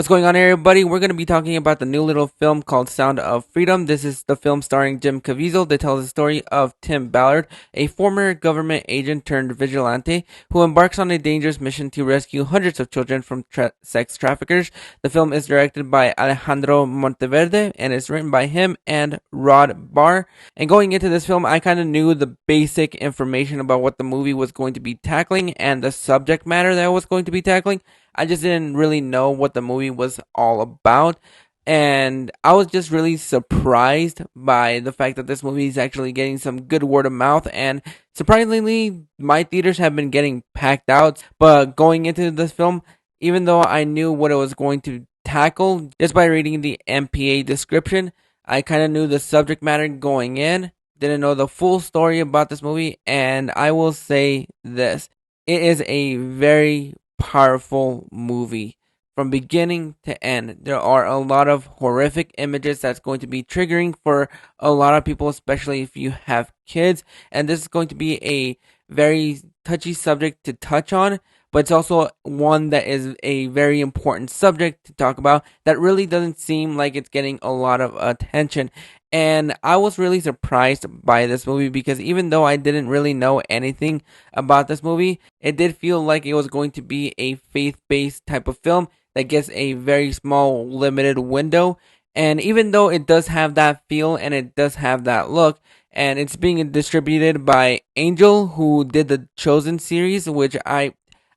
What's going on, everybody? We're going to be talking about the new little film called Sound of Freedom. This is the film starring Jim Cavizel that tells the story of Tim Ballard, a former government agent turned vigilante who embarks on a dangerous mission to rescue hundreds of children from sex traffickers. The film is directed by Alejandro Monteverde and is written by him and Rod Barr. And going into this film, I kind of knew the basic information about what the movie was going to be tackling and the subject matter that it was going to be tackling. I just didn't really know what the movie was all about. And I was just really surprised by the fact that this movie is actually getting some good word of mouth. And surprisingly, my theaters have been getting packed out. But going into this film, even though I knew what it was going to tackle just by reading the MPA description, I kind of knew the subject matter going in. Didn't know the full story about this movie. And I will say this. It is a very powerful movie from beginning to end. There are a lot of horrific images that's going to be triggering for a lot of people, especially if you have kids. And this is going to be a very touchy subject to touch on, but it's also one that is a very important subject to talk about that really doesn't seem like it's getting a lot of attention. And I was really surprised by this movie because even though I didn't really know anything about this movie, it did feel like it was going to be a faith-based type of film that gets a very small, limited window. And even though it does have that feel and it does have that look, and it's being distributed by Angel, who did the Chosen series, which I'm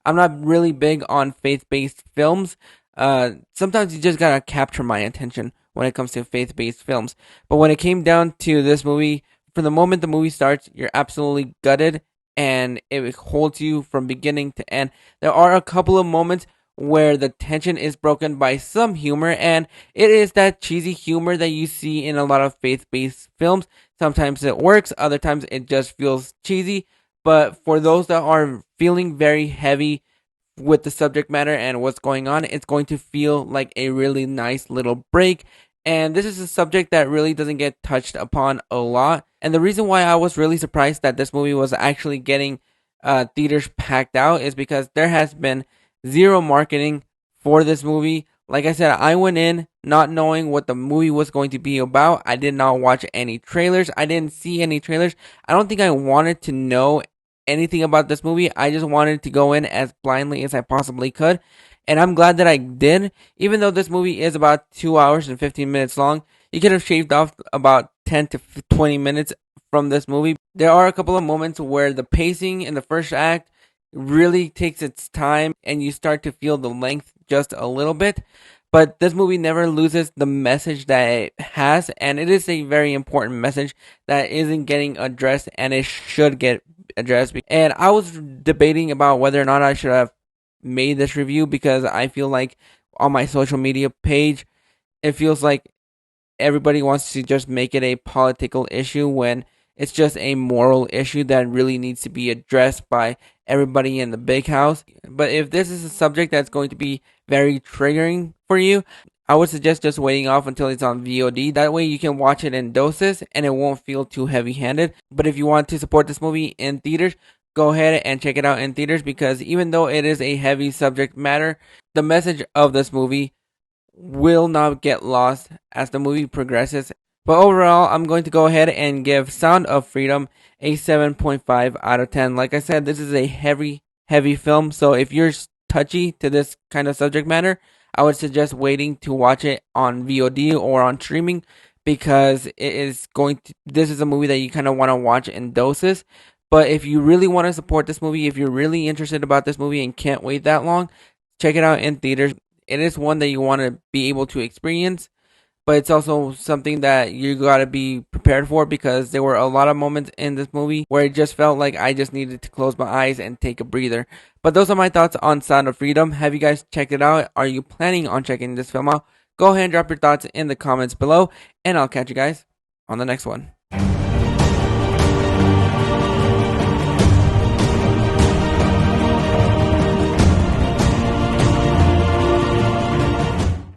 not really big on faith-based films. Sometimes you just gotta capture my attention when it comes to faith-based films. But when it came down to this movie, from the moment the movie starts, you're absolutely gutted, and it holds you from beginning to end. There are a couple of moments where the tension is broken by some humor, and it is that cheesy humor that you see in a lot of faith-based films. Sometimes it works, other times it just feels cheesy. But for those that are feeling very heavy with the subject matter and what's going on, it's going to feel like a really nice little break. And this is a subject that really doesn't get touched upon a lot. And the reason why I was really surprised that this movie was actually getting theaters packed out is because there has been zero marketing for this movie. Like I said, I went in not knowing what the movie was going to be about. I did not watch any trailers. I didn't see any trailers. I don't think I wanted to know anything about this movie. I just wanted to go in as blindly as I possibly could. And I'm glad that I did. Even though this movie is about 2 hours and 15 minutes long, you could have shaved off about 10 to 20 minutes from this movie. There are a couple of moments where the pacing in the first act really takes its time and you start to feel the length just a little bit. But this movie never loses the message that it has, and it is a very important message that isn't getting addressed, and it should get addressed. And I was debating about whether or not I should have made this review because I feel like on my social media page, it feels like everybody wants to just make it a political issue when it's just a moral issue that really needs to be addressed by everybody in the big house. But if this is a subject that's going to be very triggering for you, I would suggest just waiting off until it's on VOD. That way you can watch it in doses and it won't feel too heavy-handed. But if you want to support this movie in theaters, go ahead and check it out in theaters because even though it is a heavy subject matter, the message of this movie will not get lost as the movie progresses. But overall, I'm going to go ahead and give Sound of Freedom a 7.5 out of 10. Like I said, this is a heavy film. So if you're touchy to this kind of subject matter, I would suggest waiting to watch it on VOD or on streaming because this is a movie that you kind of want to watch in doses. But if you really want to support this movie, if you're really interested about this movie and can't wait that long, check it out in theaters. It is one that you want to be able to experience. But it's also something that you gotta be prepared for because there were a lot of moments in this movie where it just felt like I just needed to close my eyes and take a breather. But those are my thoughts on Sound of Freedom. Have you guys checked it out? Are you planning on checking this film out? Go ahead and drop your thoughts in the comments below, and I'll catch you guys on the next one.